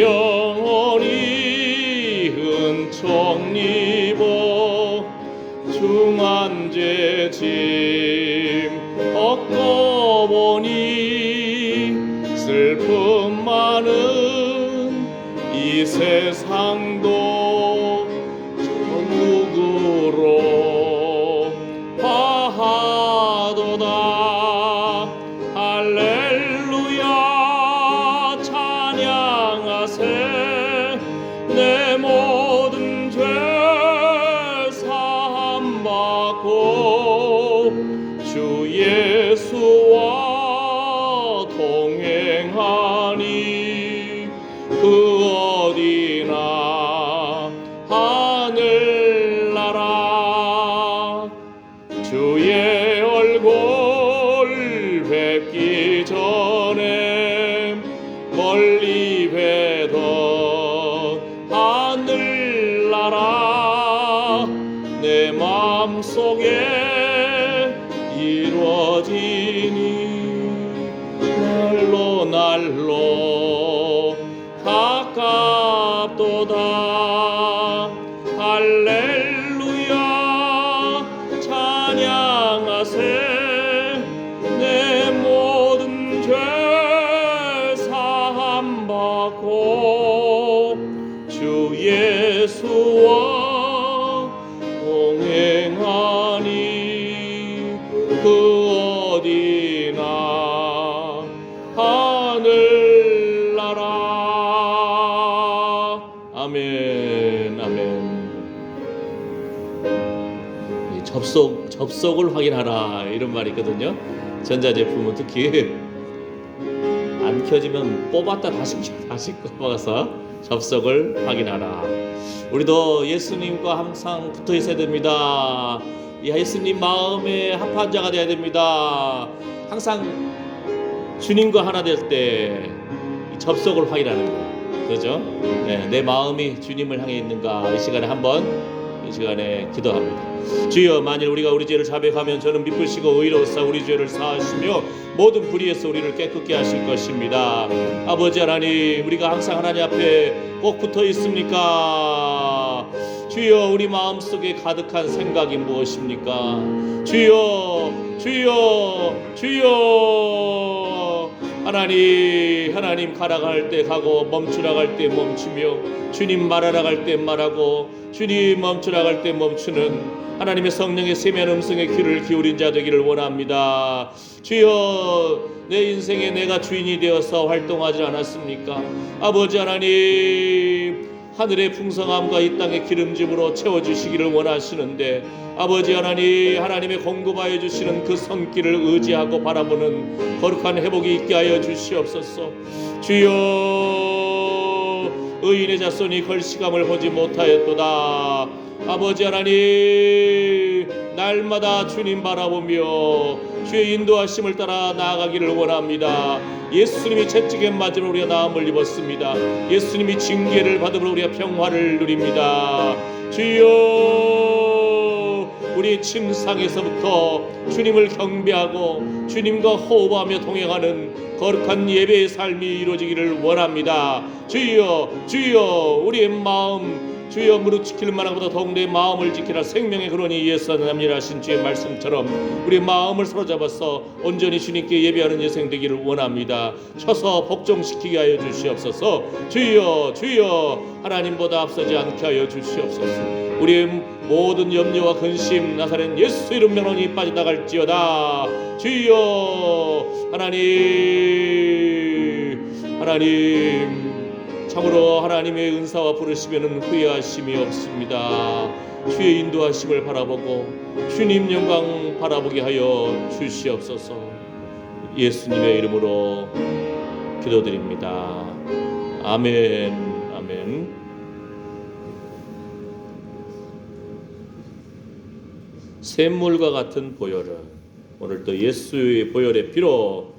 영원히 은총 입어 중한죄 짐 꺾어보니 슬픔 많은 이 세상도 천국으로 화하도다. 할렐루야 찬양하세. 내 모든 죄 사함 받고 주 예수와 동행하니 그 어디나 하늘나라. 주의 얼굴 뵙기 전에 멀리 뵈던 하늘나라 내 마음속에 이루어지니 날로 날로 가깝도다. 할렐루야 찬양하세. 내 모든 죄 사함 받고 주 예수와 동행하니 그 어디나 하늘나라. 아멘. 아멘. 접속을 확인하라 이런 말이 있거든요. 전자제품은 특히 안 켜지면 뽑았다 다시 꼽아서 접속을 확인하라. 우리도 예수님과 항상 붙어 있어야 됩니다. 예수님 마음에 합한 자가 되어야 됩니다. 항상 주님과 하나 될 때 접속을 확인하는 거예요. 그렇죠? 네, 내 마음이 주님을 향해 있는가 이 시간에 기도합니다. 주여, 만일 우리가 우리 죄를 자백하면 저는 미쁘시고 의로우사 우리 죄를 사하시며 모든 불의에서 우리를 깨끗게 하실 것입니다. 아버지 하나님, 우리가 항상 하나님 앞에 꼭 붙어 있습니까? 주여, 우리 마음속에 가득한 생각이 무엇입니까? 주여, 주여, 주여. 하나님 가라갈 때 가고 멈추라 갈 때 멈추며 주님 말하라 갈 때 말하고 주님 멈추라 갈 때 멈추는 하나님의 성령의 세미한 음성에 귀를 기울인 자 되기를 원합니다. 주여, 내 인생에 내가 주인이 되어서 활동하지 않았습니까? 아버지 하나님, 하늘의 풍성함과 이 땅의 기름짐으로 채워주시기를 원하시는데 아버지 하나님, 하나님의 공급하여 주시는 그 손길을 의지하고 바라보는 거룩한 회복이 있게 하여 주시옵소서. 주여, 의인의 자손이 걸시감을 보지 못하였도다. 아버지 하나님, 날마다 주님 바라보며 주의 인도하심을 따라 나아가기를 원합니다. 예수님이 채찍에 맞으러 우리가 나음을 입었습니다. 예수님이 징계를 받으러 우리가 평화를 누립니다. 주여, 우리 침상에서부터 주님을 경배하고 주님과 호흡하며 동행하는 거룩한 예배의 삶이 이루어지기를 원합니다. 주여, 주여, 우리의 마음 주여 무릎 지킬 만한보다 더욱 내 마음을 지키라. 생명의 근원이 예수 하나님이라 하신 주의 말씀처럼 우리 마음을 사로잡아서 온전히 주님께 예배하는 여생 되기를 원합니다. 쳐서 복종시키게 하여 주시옵소서. 주여, 주여, 하나님보다 앞서지 않게 하여 주시옵소서. 우리의 모든 염려와 근심 나사렛 예수 이름 명령이 빠져나갈지어다. 주여, 하나님 참으로 하나님의 은사와 부르심에는 후회하심이 없습니다. 주의 인도하심을 바라보고 주님 영광 바라보게 하여 주시옵소서. 예수님의 이름으로 기도드립니다. 아멘. 아멘. 샘물과 같은 보혈을 오늘 또 예수의 보혈의 피로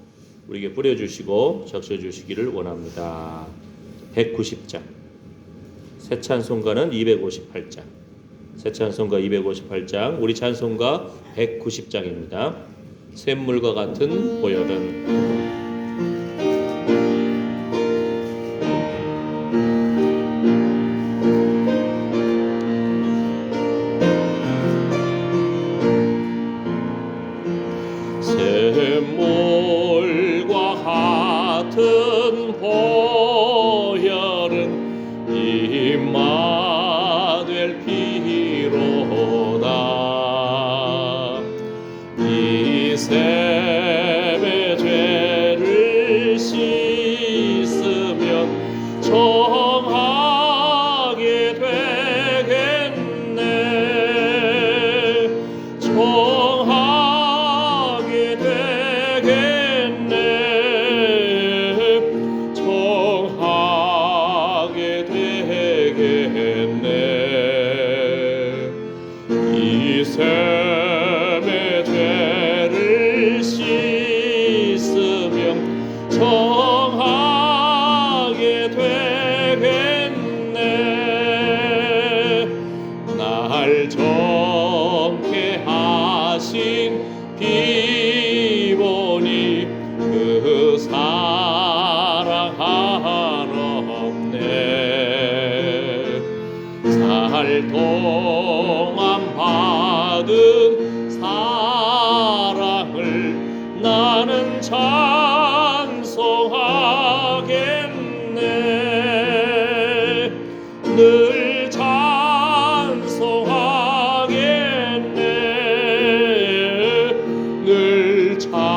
우리에게 뿌려주시고 적셔주시기를 원합니다. 190장, 새 찬송가는 258장, 새 찬송가 258장, 우리 찬송가 190장입니다. 샘물과 같은 보혈은 정하게 되겠네. 정하게 되겠네. 정하게 되겠네. 이 셈의 죄를 씻으며 정하게 되겠네. 날 정케 하신 비보니 그 사랑 한없네. 살 동안 받은 사랑을 나는 찬송하겠네. 늘 찬송하겠네. 늘 찬송하겠네.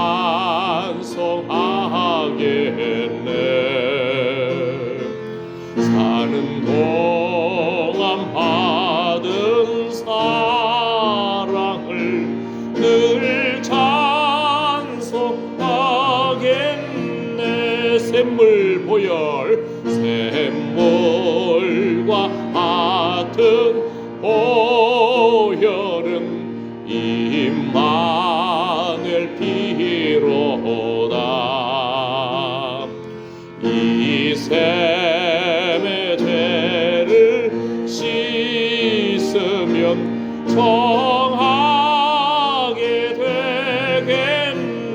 사는 동안 받은 사랑을 늘 찬송하겠네. 샘물 보혈 샘물과 같은 보혈은 임마누엘 피로다. 이 샘의 죄를 씻으면 정하게 되겠네.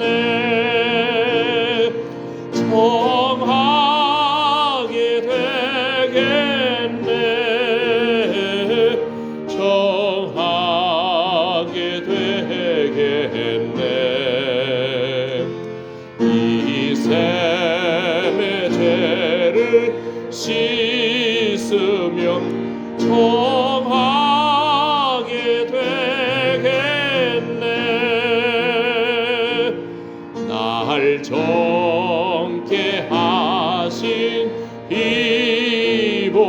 정하게 되겠네. 정하게 되겠네. 이 샘의 죄를 씻으면 정하게 되겠네. 날 정케 하신 이보니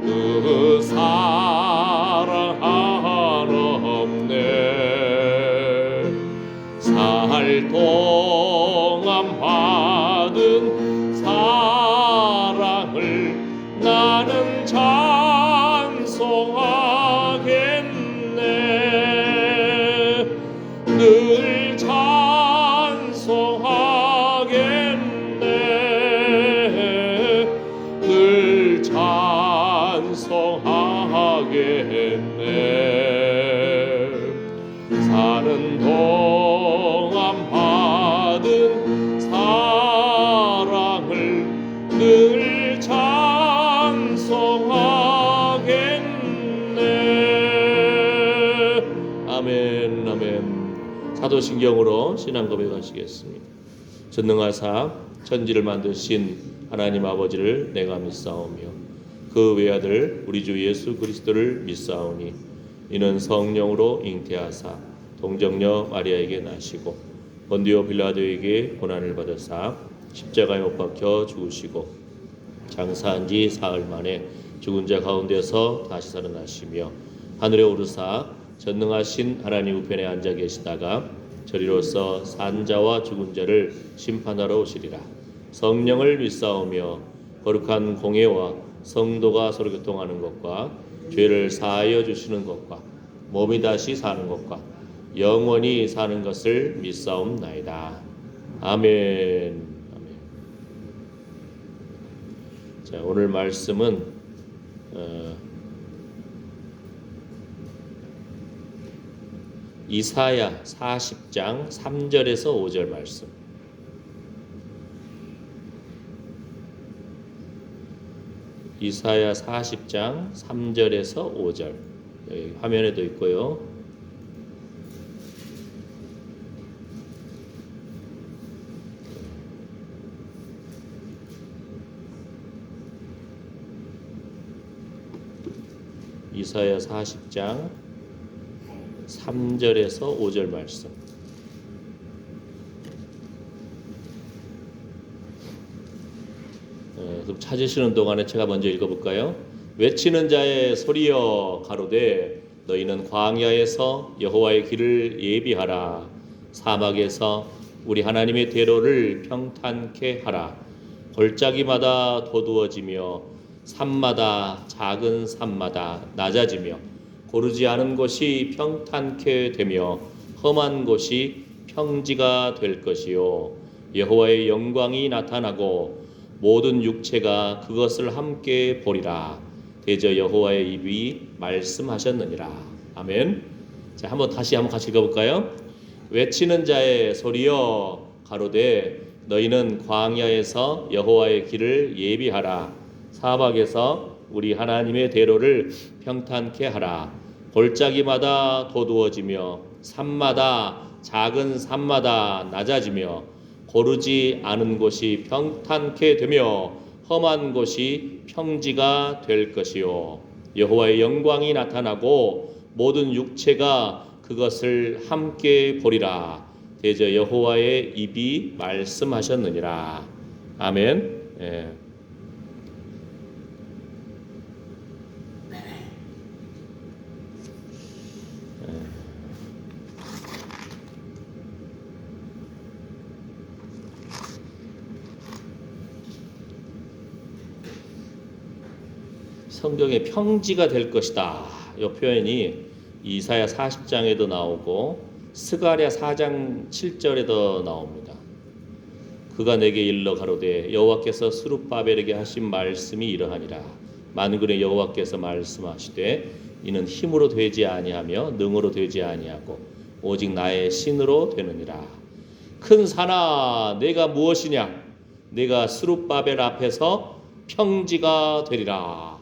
그 사랑 한없네. 살 동안 받은 사랑을 나는 찬송하겠네. 늘 찬송하겠네. 늘 찬송하겠네. 사는 동안 받은 사랑을 늘 찬송하겠네. 아멘. 아멘. 사도신경으로 신앙 고백하시겠습니다. 전능하사 천지를 만드신 하나님 아버지를 내가 믿사오며 그 외아들 우리 주 예수 그리스도를 믿사오니 이는 성령으로 잉태하사 동정녀 마리아에게 나시고 본디오 빌라도에게 고난을 받으사 십자가에 못 박혀 죽으시고 장사한 지 사흘 만에 죽은 자 가운데서 다시 살아나시며 하늘에 오르사 전능하신 하나님 우편에 앉아 계시다가 저리로서 산자와 죽은 자를 심판하러 오시리라. 성령을 믿사오며 거룩한 공예와 성도가 서로 교통하는 것과 죄를 사하여 주시는 것과 몸이 다시 사는 것과 영원히 사는 것을 믿사옵나이다. 아멘. 아멘. 자, 오늘 말씀은 이사야 40장 3절에서 5절 말씀. 이사야 40장 3절에서 5절. 여기 화면에도 있고요. 이사야 40장 3절에서 5절 말씀. 그럼 찾으시는 동안에 제가 먼저 읽어볼까요? 외치는 자의 소리여 가로되 너희는 광야에서 여호와의 길을 예비하라. 사막에서 우리 하나님의 대로를 평탄케 하라. 골짜기마다 도두어지며 산마다 작은 산마다 낮아지며 고르지 않은 곳이 평탄케 되며 험한 곳이 평지가 될 것이요 여호와의 영광이 나타나고 모든 육체가 그것을 함께 보리라. 대저 여호와의 입이 말씀하셨느니라. 아멘. 자, 다시 한번 같이 읽어볼까요? 외치는 자의 소리여 가로되 너희는 광야에서 여호와의 길을 예비하라. 사막에서 우리 하나님의 대로를 평탄케 하라. 골짜기마다 도두어지며 산마다 작은 산마다 낮아지며 고르지 않은 곳이 평탄케 되며 험한 곳이 평지가 될 것이요 여호와의 영광이 나타나고 모든 육체가 그것을 함께 보리라. 대저 여호와의 입이 말씀하셨느니라. 아멘. 예. 성경의 평지가 될 것이다. 이 표현이 이사야 40장에도 나오고 스가랴 4장 7절에도 나옵니다. 그가 내게 일러 가로되 여호와께서 스룹바벨에게 하신 말씀이 이러하니라. 만군의 여호와께서 말씀하시되 이는 힘으로 되지 아니하며 능으로 되지 아니하고 오직 나의 신으로 되느니라. 큰 산아 내가 무엇이냐? 내가 스룹바벨 앞에서 평지가 되리라.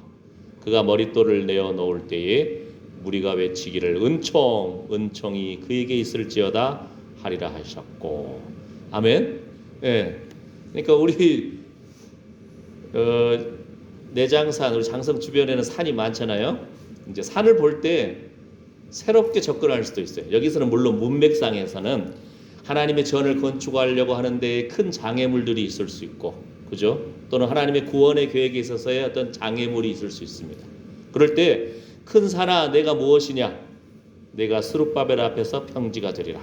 그가 머릿돌을 내어 놓을 때에 무리가 외치기를 은총이 그에게 있을지어다 하리라 하셨고. 아멘. 예. 그러니까 우리 내장산, 우리 장성 주변에는 산이 많잖아요. 이제 산을 볼 때 새롭게 접근할 수도 있어요. 여기서는 물론 문맥상에서는 하나님의 전을 건축하려고 하는데 큰 장애물들이 있을 수 있고, 그죠? 또는 하나님의 구원의 계획에 있어서의 어떤 장애물이 있을 수 있습니다. 그럴 때 큰 산아 내가 무엇이냐? 내가 스룹바벨 앞에서 평지가 되리라.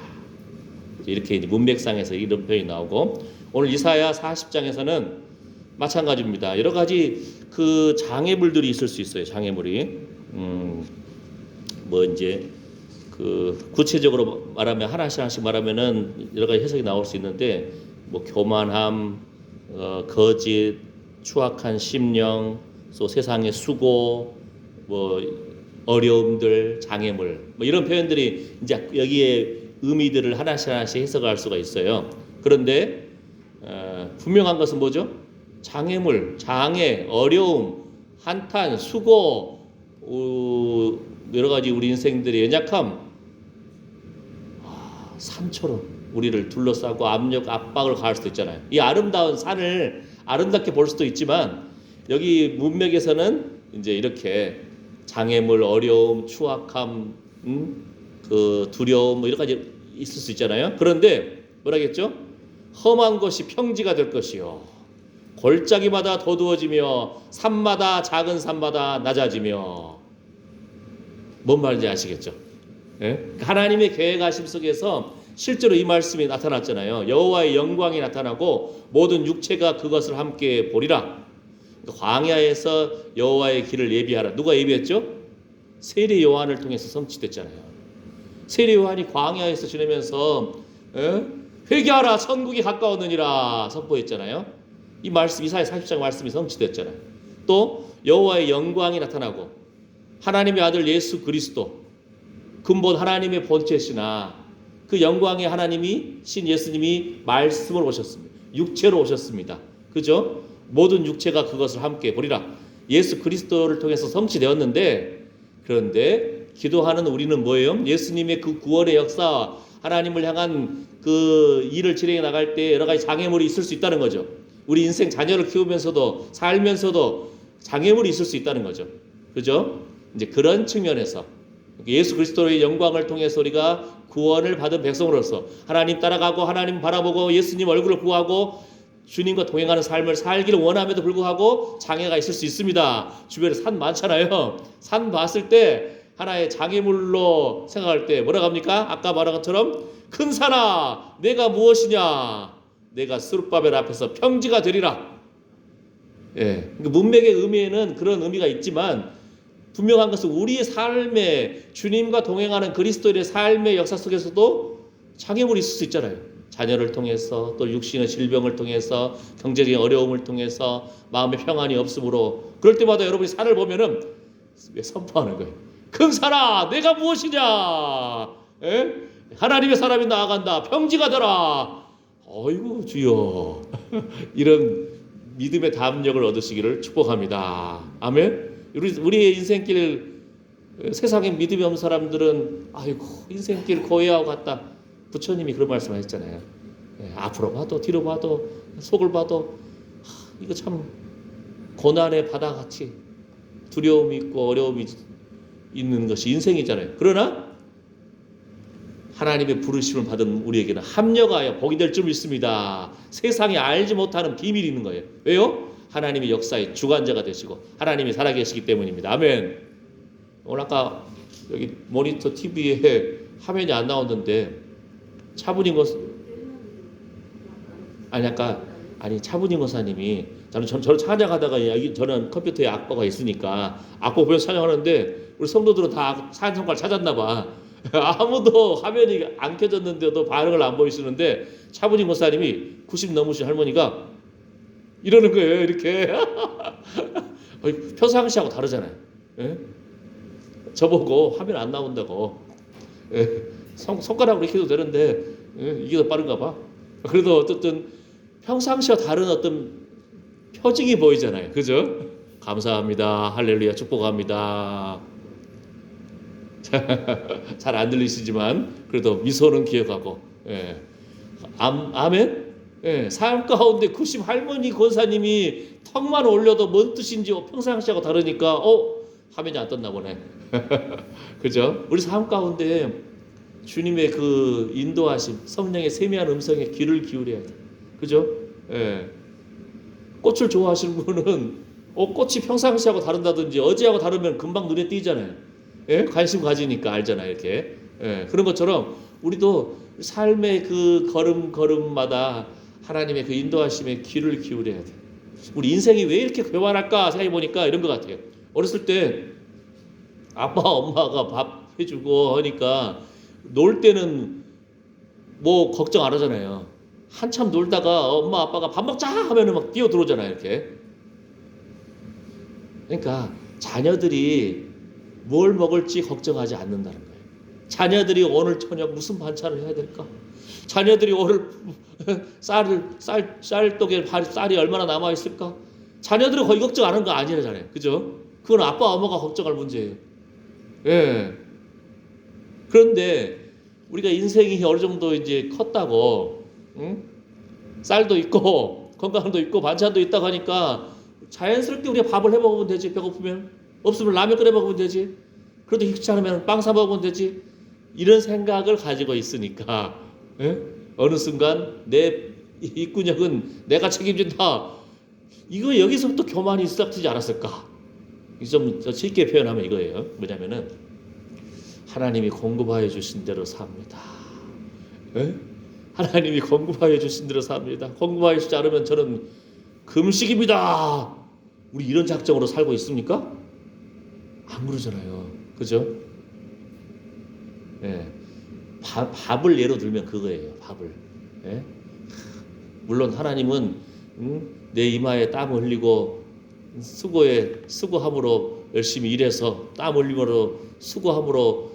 이렇게 문맥상에서 이런 표현이 나오고, 오늘 이사야 40장에서는 마찬가지입니다. 여러 가지 그 장애물들이 있을 수 있어요. 장애물이 이제 그 구체적으로 말하면 하나씩 말하면은 여러 가지 해석이 나올 수 있는데, 교만함, 거짓, 추악한 심령, 또 세상의 수고, 어려움들, 장애물, 이런 표현들이 이제 여기에 의미들을 하나씩 해석할 수가 있어요. 그런데 분명한 것은 뭐죠? 장애물, 장애, 어려움, 한탄, 수고, 여러 가지 우리 인생들의 연약함, 산처럼 우리를 둘러싸고 압박을 가할 수도 있잖아요. 이 아름다운 산을 아름답게 볼 수도 있지만, 여기 문맥에서는 이제 이렇게 장애물, 어려움, 추악함, 그 두려움, 여러 가지 있을 수 있잖아요. 그런데 뭐라겠죠? 험한 것이 평지가 될 것이요 골짜기마다 도두어지며 산마다 작은 산마다 낮아지며. 뭔 말인지 아시겠죠? 예? 하나님의 계획하심 속에서 실제로 이 말씀이 나타났잖아요. 여호와의 영광이 나타나고 모든 육체가 그것을 함께 보리라. 광야에서 여호와의 길을 예비하라. 누가 예비했죠? 세례 요한을 통해서 성취됐잖아요. 세례 요한이 광야에서 지내면서 회개하라 천국이 가까웠느니라 선포했잖아요. 이 말씀, 이사야 40장 말씀이 성취됐잖아요. 또 여호와의 영광이 나타나고 하나님의 아들 예수 그리스도, 근본 하나님의 본체시나 그 영광의 하나님이 신 예수님이 말씀으로 오셨습니다. 육체로 오셨습니다. 그죠? 모든 육체가 그것을 함께 보리라. 예수 그리스도를 통해서 성취되었는데, 그런데 기도하는 우리는 뭐예요? 예수님의 그 구원의 역사, 하나님을 향한 그 일을 진행해 나갈 때 여러 가지 장애물이 있을 수 있다는 거죠. 우리 인생 자녀를 키우면서도 살면서도 장애물이 있을 수 있다는 거죠. 그죠? 이제 그런 측면에서 예수 그리스도의 영광을 통해서 우리가 구원을 받은 백성으로서 하나님 따라가고 하나님 바라보고 예수님 얼굴을 구하고 주님과 동행하는 삶을 살기를 원함에도 불구하고 장애가 있을 수 있습니다. 주변에 산 많잖아요. 산 봤을 때 하나의 장애물로 생각할 때 뭐라고 합니까? 아까 말한 것처럼 큰 산아 내가 무엇이냐, 내가 스룹바벨 앞에서 평지가 되리라. 예, 문맥의 의미에는 그런 의미가 있지만 분명한 것은 우리의 삶에 주님과 동행하는 그리스도인의 삶의 역사 속에서도 장애물이 있을 수 있잖아요. 자녀를 통해서, 또 육신의 질병을 통해서, 경제적인 어려움을 통해서, 마음의 평안이 없으므로, 그럴 때마다 여러분이 산을 보면은 왜 선포하는 거예요? 큰 산아 내가 무엇이냐, 예? 하나님의 사람이 나아간다, 평지가 되라. 어이구 주여. 이런 믿음의 담력을 얻으시기를 축복합니다. 아멘. 우리의 인생길, 세상에 믿음이 없는 사람들은 아이고 인생길 고해하고 갔다. 부처님이 그런 말씀하셨잖아요. 앞으로 봐도 뒤로 봐도 속을 봐도 이거 참 고난의 바다같이 두려움이 있고 어려움이 있는 것이 인생이잖아요. 그러나 하나님의 부르심을 받은 우리에게는 합력하여 복이 될 줄 믿습니다. 세상이 알지 못하는 비밀이 있는 거예요. 왜요? 하나님의 역사의 주관자가 되시고 하나님이 살아계시기 때문입니다. 아멘. 오늘 아까 여기 모니터 TV에 화면이 안 나오는데 차분인 것 차분인 권사님이 저는 찬양하다가 저는 컴퓨터에 악보가 있으니까 악보 보면서 찬양하는데 우리 성도들은 다 찬송가를 찾았나 봐. 아무도 화면이 안 켜졌는데도 반응을 안 보이시는데 차분인 권사님이 90 넘으신 할머니가 이러는 거예요. 이렇게. 평상시하고 다르잖아요. 예? 저보고 화면 안 나온다고. 예? 손가락으로 이렇게 해도 되는데 이게 더 빠른가 봐. 그래도 어쨌든 평상시와 다른 어떤 표징이 보이잖아요. 그죠? 감사합니다. 할렐루야 축복합니다. 잘 안 들리시지만 그래도 미소는 기억하고. 예. 아멘. 예. 삶 가운데 90 할머니 권사님이 턱만 올려도 뭔 뜻인지 평상시하고 다르니까 화면이 안 떴나 보네. 그죠? 우리 삶 가운데 주님의 그 인도하심, 성령의 세미한 음성에 귀를 기울여야 돼. 그죠? 예. 꽃을 좋아하시는 분은 꽃이 평상시하고 다른다든지 어제하고 다르면 금방 눈에 띄잖아요. 예? 관심 가지니까 알잖아요. 이렇게. 예. 그런 것처럼 우리도 삶의 그 걸음마다 하나님의 그 인도하심에 귀를 기울여야 돼. 우리 인생이 왜 이렇게 괴활할까 생각해 보니까 이런 것 같아요. 어렸을 때 아빠 엄마가 밥 해주고 하니까 놀 때는 뭐 걱정 안 하잖아요. 한참 놀다가 엄마 아빠가 밥 먹자 하면은 막 뛰어 들어오잖아요. 이렇게. 그러니까 자녀들이 뭘 먹을지 걱정하지 않는다는 거예요. 자녀들이 오늘 저녁 무슨 반찬을 해야 될까? 자녀들이 오늘 쌀떡에 쌀이 얼마나 남아 있을까? 자녀들은 거의 걱정 안 하는 거 아니잖아요. 그죠? 그건 아빠 엄마가 걱정할 문제예요. 예. 그런데 우리가 인생이 어느 정도 이제 컸다고, 쌀도 있고 건강도 있고 반찬도 있다고 하니까 자연스럽게 우리가 밥을 해 먹으면 되지. 배고프면. 없으면 라면 끓여 먹으면 되지. 그래도 익지 않으면 빵 사 먹으면 되지. 이런 생각을 가지고 있으니까 어느 순간 내 입구역은 내가 책임진다. 이거 여기서부터 교만이 시작되지 않았을까? 좀 쉽게 표현하면 이거예요. 뭐냐면은 하나님이 공급하여 주신 대로 삽니다. 하나님이 공급하여 주신 대로 삽니다. 공급하여 주지 않으면 저는 금식입니다. 우리 이런 작정으로 살고 있습니까? 안 그러잖아요. 그죠? 예. 밥을 예로 들면 그거예요. 밥을. 예? 물론 하나님은 내 이마에 땀 흘리고 수고함으로 열심히 일해서 땀 흘림으로 수고함으로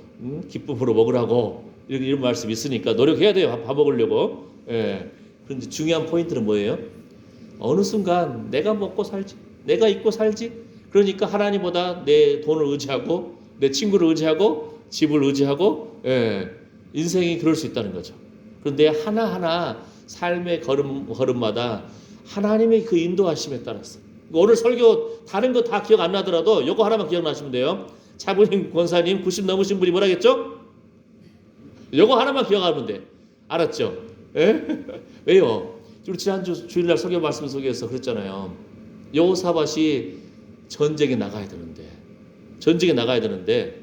기쁨으로 먹으라고 이런 말씀이 있으니까 노력해야 돼요. 밥 먹으려고. 예. 그런데 중요한 포인트는 뭐예요? 어느 순간 내가 먹고 살지, 내가 입고 살지. 그러니까 하나님보다 내 돈을 의지하고 내 친구를 의지하고 집을 의지하고, 예, 인생이 그럴 수 있다는 거죠. 그런데 하나하나 삶의 걸음마다 하나님의 그 인도하심에 따라서, 오늘 설교 다른 거 다 기억 안 나더라도 요거 하나만 기억나시면 돼요. 차부님 권사님 90 넘으신 분이 뭐라겠죠? 요거 하나만 기억하면 돼. 알았죠? 예? 왜요? 우리 지난주 주일날 설교 말씀 속에서 그랬잖아요. 여호사밧이 전쟁에 나가야 되는데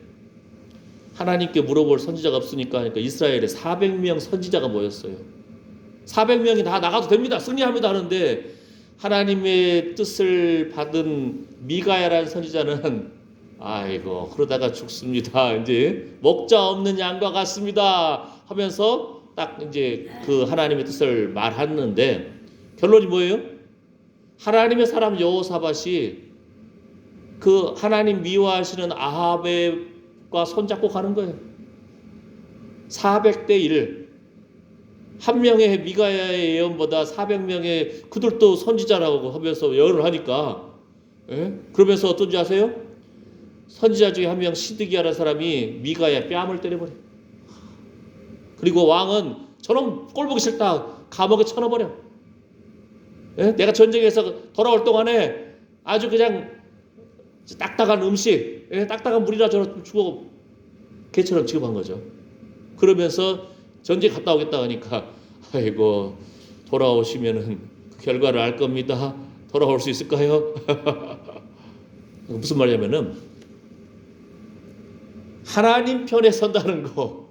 하나님께 물어볼 선지자가 없으니까 그러니까 이스라엘에 400명 선지자가 모였어요. 400명이 다 나가도 됩니다. 승리합니다 하는데 하나님의 뜻을 받은 미가야라는 선지자는 아이고 그러다가 죽습니다. 이제 목자 없는 양과 같습니다 하면서 딱 이제 그 하나님의 뜻을 말하는데 결론이 뭐예요? 하나님의 사람 여호사밧이 그 하나님 미워하시는 아합과 손잡고 가는 거예요. 400대 1. 한 명의 미가야의 예언보다 400명의 그들도 선지자라고 하면서 예언을 하니까 그러면서 어떤지 아세요? 선지자 중에 한 명 시드기야라는 사람이 미가야 뺨을 때려버려. 그리고 왕은 저놈 꼴보기 싫다 감옥에 쳐넣어버려. 내가 전쟁에서 돌아올 동안에 아주 그냥 딱딱한 음식, 딱딱한 물이라 저런 죽어 개처럼 취급한 거죠. 그러면서 전쟁 갔다 오겠다 하니까 아이고 돌아오시면은 그 결과를 알 겁니다. 돌아올 수 있을까요? 무슨 말이냐면은 하나님 편에 선다는 거.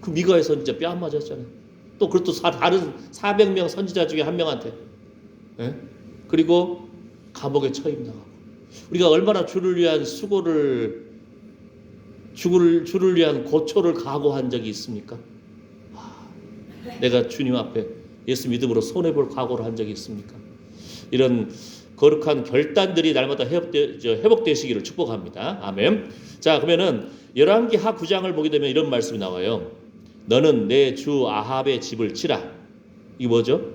그 미가의 선지자 뺨 맞았잖아요. 또 그것도 다른 400명 선지자 중에 한 명한테. 그리고 감옥에 처임 나가고. 우리가 얼마나 주를 위한 수고를 주를 위한 고초를 각오한 적이 있습니까? 내가 주님 앞에 예수 믿음으로 손해볼 각오를 한 적이 있습니까? 이런 거룩한 결단들이 날마다 회복되시기를 축복합니다. 아멘. 자, 그러면은 열왕기하 9장을 보게 되면 이런 말씀이 나와요. 너는 내 주 아합의 집을 치라. 이게 뭐죠?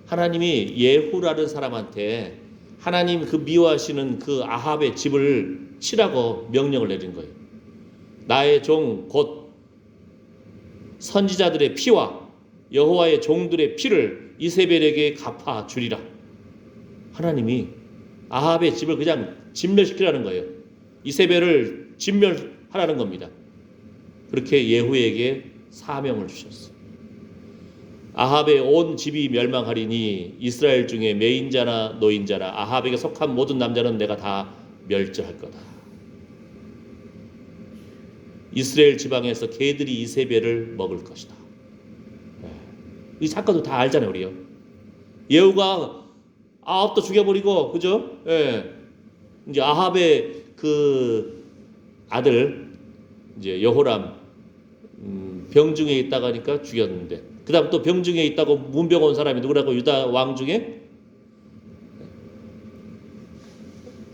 하나님이 예후라는 사람한테 하나님 그 미워하시는 그 아합의 집을 치라고 명령을 내린 거예요. 나의 종 곧 선지자들의 피와 여호와의 종들의 피를 이세벨에게 갚아 주리라. 하나님이 아합의 집을 그냥 진멸시키라는 거예요. 이세벨을 진멸하라는 겁니다. 그렇게 예후에게 사명을 주셨어요. 아합의 온 집이 멸망하리니 이스라엘 중에 매인자나 노인자나 아합에게 속한 모든 남자는 내가 다 멸절할 거다. 이스라엘 지방에서 개들이 이세벨을 먹을 것이다. 이 사건도 다 알잖아요, 우리요. 예후가 아합도 죽여버리고, 그죠? 이제 아합의 그 아들 이제 여호람 병중에 있다가 하니까 죽였는데, 그 다음 또 병중에 있다고 문병 온 사람이 누구라고? 유다 왕 중에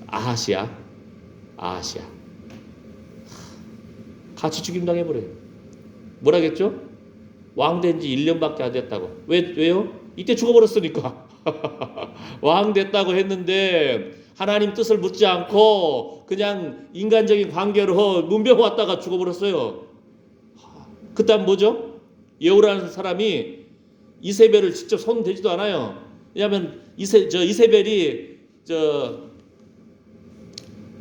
아하시야. 같이 죽임 당해버려요. 뭐라겠죠? 왕 된 지 1년밖에 안 됐다고. 왜요? 이때 죽어버렸으니까. 왕 됐다고 했는데 하나님 뜻을 묻지 않고 그냥 인간적인 관계로 문병 왔다가 죽어버렸어요. 그 다음 뭐죠? 예후라는 사람이 이세벨을 직접 손 대지도 않아요. 왜냐하면 이세벨이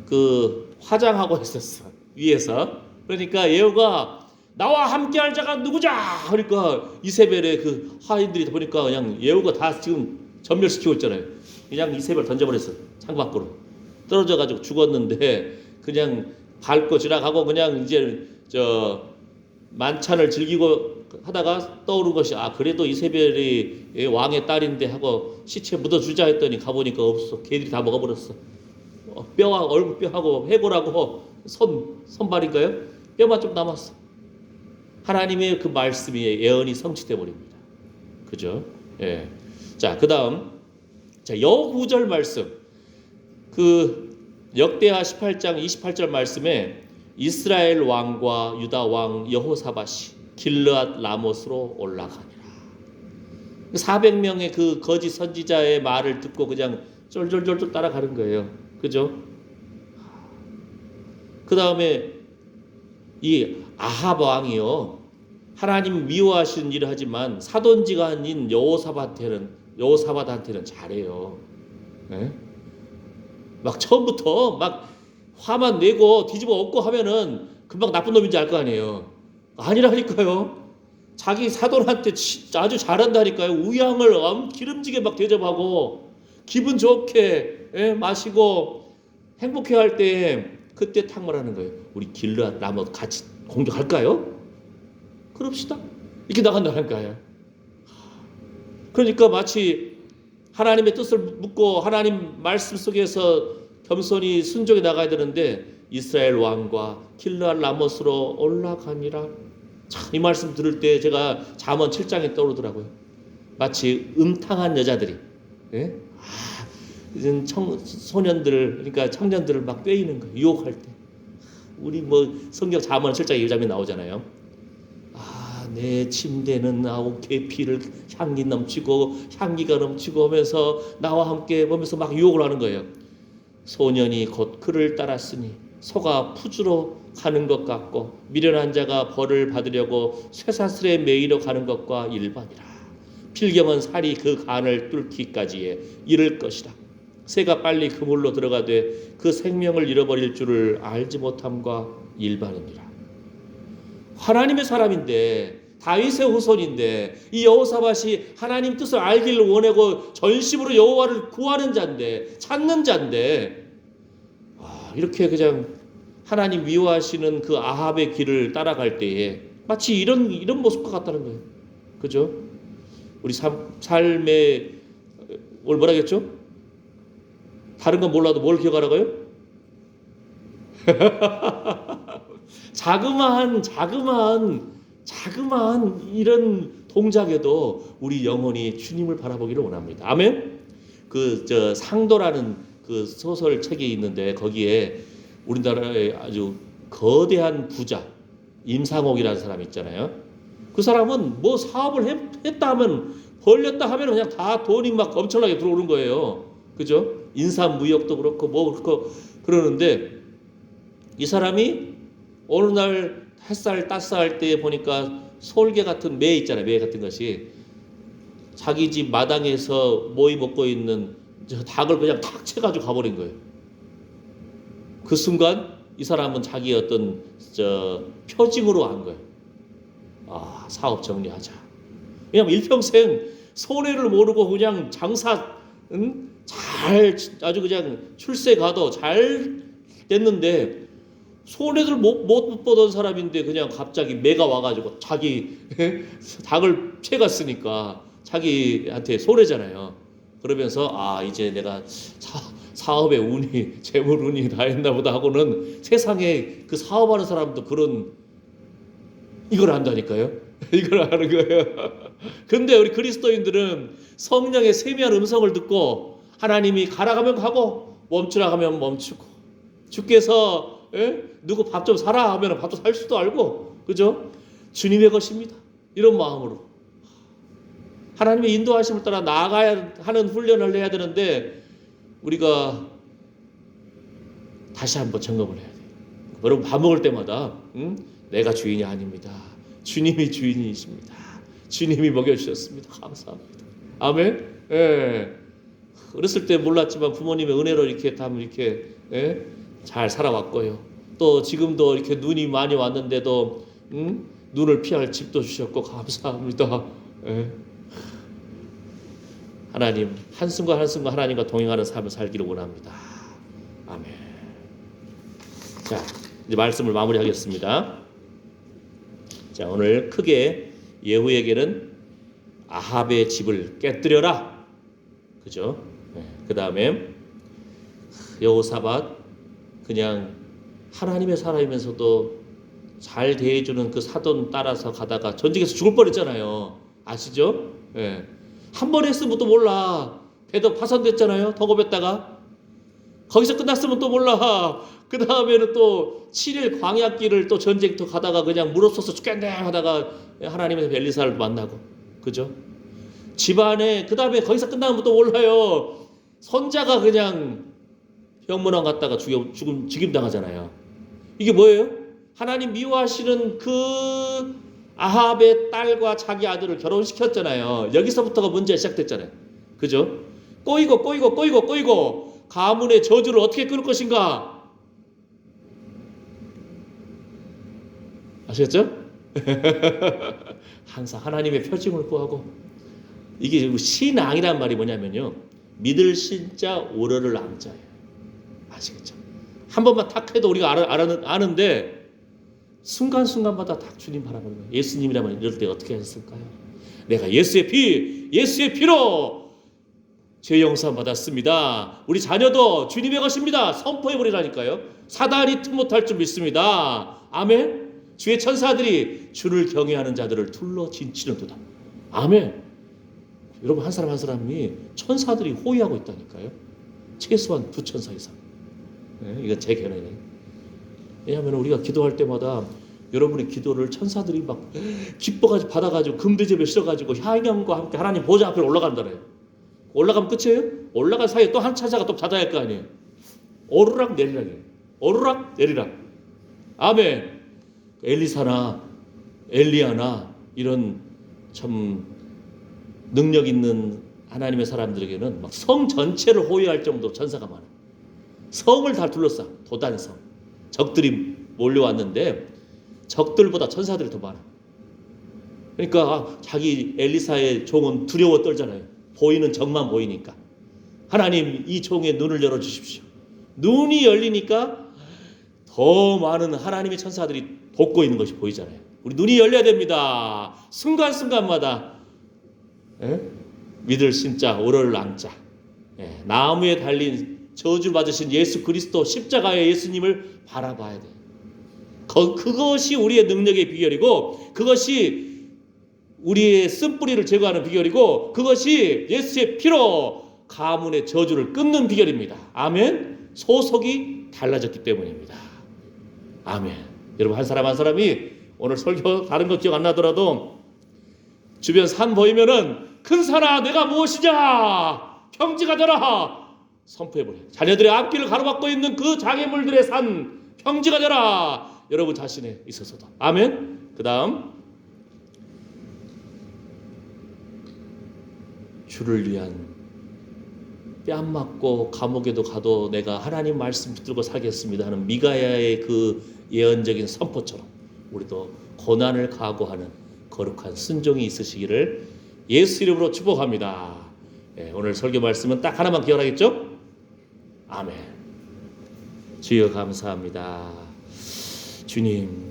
그 화장하고 있었어, 위에서. 그러니까 예후가 나와 함께할 자가 누구자? 그러니까 이세벨의 그 하인들이 보니까 그냥 예후가 다 지금 전멸시키고 있잖아요. 그냥 이세벨 던져버렸어, 창밖으로. 떨어져가지고 죽었는데 그냥 밟고 지나가고 그냥 이제 만찬을 즐기고 하다가 떠오른 것이 그래도 이세벨이 왕의 딸인데 하고 시체 묻어주자 했더니 가보니까 없어. 개들이 다 먹어버렸어. 뼈와 얼굴뼈하고 해골하고 손발인가요? 뼈만 좀 남았어. 하나님의 그 말씀이 예언이 성취돼 버립니다. 그죠? 예. 자, 그 다음 여구절 말씀. 그 역대하 18장 28절 말씀에 이스라엘 왕과 유다 왕 여호사밧이 길르앗 라못으로 올라가니라. 400명의 그 거짓 선지자의 말을 듣고 그냥 쫄쫄쫄쫄 따라가는 거예요. 그죠? 그 다음에 이 아합 왕이요, 하나님 미워하시는 일을 하지만 사돈지가 아닌 여호사밧한테는 잘해요. 네? 막 처음부터 막 화만 내고 뒤집어 엎고 하면은 금방 나쁜 놈인지 알 거 아니에요. 아니라니까요. 자기 사돈한테 아주 잘한다니까요. 우양을 기름지게 막 대접하고 기분 좋게 마시고 행복해할 때 그때 탁말하는 거예요. 우리 길르앗 라못 같이 공격할까요? 그럽시다. 이렇게 나간다는 거예요. 그러니까 마치 하나님의 뜻을 묻고 하나님 말씀 속에서 겸손히 순종해 나가야 되는데 이스라엘 왕과 길르앗 라못으로 올라가니라. 참, 이 말씀 들을 때 제가 잠언 7장에 떠오르더라고요. 마치 음탕한 여자들이 소년들 그러니까 청년들을 막 꿰이는 거예요. 유혹할 때. 우리 성경 잠언 7장에 이 장면이 나오잖아요. 내 침대는 계피를 향기가 넘치고 하면서 나와 함께 보면서 막 유혹을 하는 거예요. 소년이 곧 그를 따랐으니 소가 푸주로 가는 것 같고 미련한 자가 벌을 받으려고 쇠사슬에 매이러 가는 것과 일반이라. 필경은 살이 그 간을 뚫기까지에 이를 것이라. 새가 빨리 그물로 들어가되 그 생명을 잃어버릴 줄을 알지 못함과 일반이니라. 하나님의 사람인데 다윗의 후손인데 이 여호사밧이 하나님 뜻을 알기를 원하고 전심으로 여호와를 구하는 자인데 찾는 자인데 이렇게 그냥 하나님 미워하시는 그 아합의 길을 따라갈 때에 마치 이런 모습과 같다는 거예요. 그죠? 우리 삶에 오늘 뭐라 했죠? 다른 건 몰라도 뭘 기억하라고요? 자그마한 이런 동작에도 우리 영혼이 주님을 바라보기를 원합니다. 아멘. 상도라는 그 소설 책이 있는데 거기에 우리나라의 아주 거대한 부자 임상옥이라는 사람이 있잖아요. 그 사람은 뭐 사업을 했다 하면 벌렸다 하면 그냥 다 돈이 막 엄청나게 들어오는 거예요. 그죠? 인삼무역도 그렇고 그렇고 그러는데 이 사람이 어느 날 햇살 따스할 때 보니까 솔개 같은 매 있잖아요. 매 같은 것이 자기 집 마당에서 모이 먹고 있는 닭을 그냥 탁 채가지고 가버린 거예요. 그 순간 이 사람은 자기 어떤 표징으로 한 거예요. 사업 정리하자. 왜냐면 일평생 손해를 모르고 그냥 장사 아주 그냥 출세 가도 잘 됐는데 손해를 못 보던 사람인데 그냥 갑자기 매가 와가지고 자기 닭을 채갔으니까 자기한테 손해잖아요. 그러면서 이제 내가 사업의 운이 재물 운이 다 했나 보다 하고는 세상에 그 사업하는 사람도 이걸 한다니까요. 이걸 하는 거예요. 근데 우리 그리스도인들은 성령의 세미한 음성을 듣고 하나님이 가라가면 가고 멈추라 하면 멈추고 주께서 누구 밥 좀 사라 하면 밥도 살 수도 알고 그죠? 주님의 것입니다. 이런 마음으로 하나님의 인도하심을 따라 나아가야 하는 훈련을 해야 되는데 우리가 다시 한번 점검을 해야 돼요. 여러분 밥 먹을 때마다 내가 주인이 아닙니다. 주님이 주인이십니다. 주님이 먹여주셨습니다. 감사합니다. 아멘. 어렸을 때 몰랐지만 부모님의 은혜로 이렇게 잘 살아왔고요. 또 지금도 이렇게 눈이 많이 왔는데도 눈을 피할 집도 주셨고 감사합니다. 하나님 한순간 한순간 하나님과 동행하는 삶을 살기를 원합니다. 아멘. 자, 이제 말씀을 마무리하겠습니다. 자, 오늘 크게 예후에게는 아합의 집을 깨뜨려라. 그죠? 그 다음에 여호사밧 그냥 하나님의 사람이면서도 잘 대해주는 그 사돈 따라서 가다가 전쟁에서 죽을 뻔했잖아요. 아시죠? 한 번 했으면 또 몰라. 배도 파손됐잖아요. 덕업했다가 거기서 끝났으면 또 몰라. 그 다음에는 또 7일 광야길을 또 전쟁터 가다가 그냥 물 없어서 죽겠네 하다가 하나님의 엘리사를 만나고 그죠? 집안에 그 다음에 거기서 끝나면 또 몰라요. 손자가 그냥 병문안 갔다가 죽임 당하잖아요. 이게 뭐예요? 하나님 미워하시는 그 아합의 딸과 자기 아들을 결혼시켰잖아요. 여기서부터가 문제가 시작됐잖아요. 그죠? 꼬이고 가문의 저주를 어떻게 끊을 것인가? 아시겠죠? 항상 하나님의 표징을 구하고, 이게 신앙이란 말이 뭐냐면요, 믿을 신자 오러를 앙자예요. 아시겠죠? 한 번만 탁 해도 우리가 아는데 순간순간마다 다 주님 바라보는 거예요. 예수님이라면 이럴 때 어떻게 했을까요? 내가 예수의 피로 죄 용서 받았습니다. 우리 자녀도 주님의 것입니다. 선포해 버리라니까요. 사단이 틈 못할 줄 믿습니다. 아멘. 주의 천사들이 주를 경외하는 자들을 둘러 진치는도다. 아멘. 여러분, 한 사람 한 사람이 천사들이 호위하고 있다니까요. 최소한 2천사 이상. 네, 이건 제 견해네요. 왜냐하면 우리가 기도할 때마다 여러분의 기도를 천사들이 막 기뻐가지고 받아가지고 금대접에 실어가지고 향연과 함께 하나님 보좌 앞에 올라간다네요. 올라가면 끝이에요? 올라간 사이에 또 한 차자가 또 받아야 할 거 아니에요. 오르락 내리락이에요. 오르락 내리락. 아멘. 엘리사나 엘리야나 이런 참 능력 있는 하나님의 사람들에게는 막 성 전체를 호위할 정도로 천사가 많아요. 성을 다 둘러싸. 도단성. 적들이 몰려왔는데 적들보다 천사들이 더 많아. 그러니까 자기 엘리사의 종은 두려워 떨잖아요. 보이는 적만 보이니까. 하나님, 이 종의 눈을 열어주십시오. 눈이 열리니까 더 많은 하나님의 천사들이 돕고 있는 것이 보이잖아요. 우리 눈이 열려야 됩니다. 순간순간마다 믿을 신자 오를 앙자, 나무에 달린 저주 받으신 예수 그리스도 십자가의 예수님을 바라봐야 돼요. 그것이 우리의 능력의 비결이고, 그것이 우리의 쓴뿌리를 제거하는 비결이고, 그것이 예수의 피로 가문의 저주를 끊는 비결입니다. 아멘. 소속이 달라졌기 때문입니다. 아멘. 여러분, 한 사람 한 사람이 오늘 설교 다른 거 기억 안 나더라도 주변 산 보이면은 큰 산아 내가 무엇이냐 평지가 되라 선포해버려요. 자녀들의 앞길을 가로막고 있는 그 장애물들의 산 평지가 되라. 여러분 자신에 있어서도. 아멘. 그 다음, 주를 위한 뺨 맞고 감옥에도 가도 내가 하나님 말씀 붙들고 살겠습니다 하는 미가야의 그 예언적인 선포처럼 우리도 고난을 각오하는 거룩한 순종이 있으시기를 예수 이름으로 축복합니다. 오늘 설교 말씀은 딱 하나만 기억하겠죠? 아멘. 주여 감사합니다. 주님,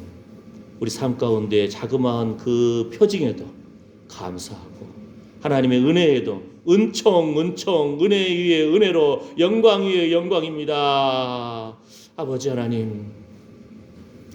우리 삶 가운데 자그마한 그 표징에도 감사하고 하나님의 은혜에도 은총 은혜 위에 은혜로 영광 위에 영광입니다. 아버지 하나님,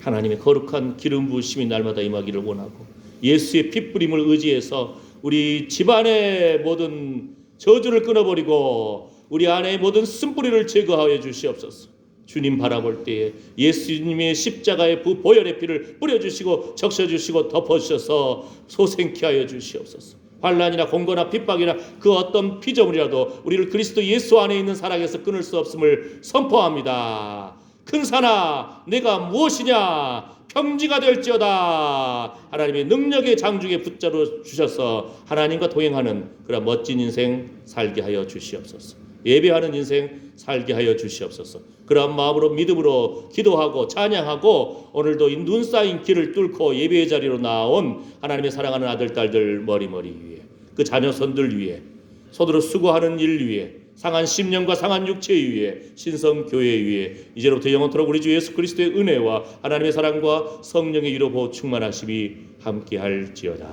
하나님의 거룩한 기름 부으심이 날마다 임하기를 원하고 예수의 핏부림을 의지해서 우리 집안의 모든 저주를 끊어버리고 우리 안에 모든 쓴뿌리를 제거하여 주시옵소서. 주님 바라볼 때에 예수님의 십자가의 보혈의 피를 뿌려주시고 적셔주시고 덮어주셔서 소생케 하여 주시옵소서. 환난이나 공고나 핍박이나 그 어떤 피조물이라도 우리를 그리스도 예수 안에 있는 사랑에서 끊을 수 없음을 선포합니다. 큰 산아 내가 무엇이냐 평지가 될지어다. 하나님의 능력의 장중에 붙잡아 주셔서 하나님과 동행하는 그런 멋진 인생 살게 하여 주시옵소서. 예배하는 인생 살게 하여 주시옵소서. 그런 마음으로 믿음으로 기도하고 찬양하고 오늘도 이 눈 쌓인 길을 뚫고 예배의 자리로 나온 하나님의 사랑하는 아들 딸들 머리머리 위에 그 자녀손들 위에 서두로 수고하는 일 위에 상한 심령과 상한 육체 위에 신성교회 위에 이제로부터 영원토록 우리 주 예수 그리스도의 은혜와 하나님의 사랑과 성령의 위로 보호 충만하심이 함께할지어다.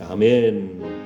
아멘.